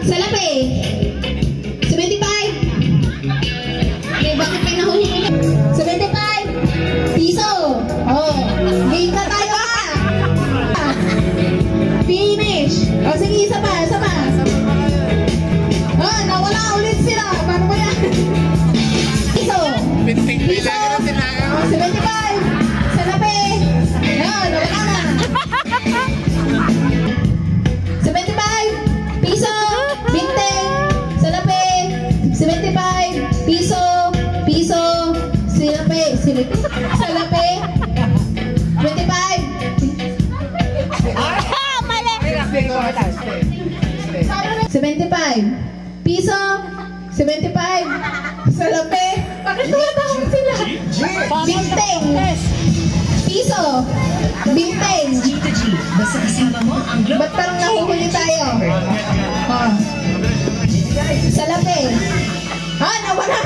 Salapi. 75. Okay, bakit may nahuhuli ka? 75. Piso. Oh, game na tayo ha. Finish. O sige, isa pa, isa pa. Oh, nawala ulit sila. Paano ba yan? Piso. Piso. Oh, 75. Salapi. Ayan, nawala na. 75. Piso. 20. Salapi. 75. Piso. Piso. Salapi. Salapi. 25. 75. Piso. 75. Salapi. Bakit tumatawag sila? Binteng. Piso. Binteng. Basta kasama mo ang Ba't parang nahuhuli tayo? Oh. Salapi. Ah, nawala.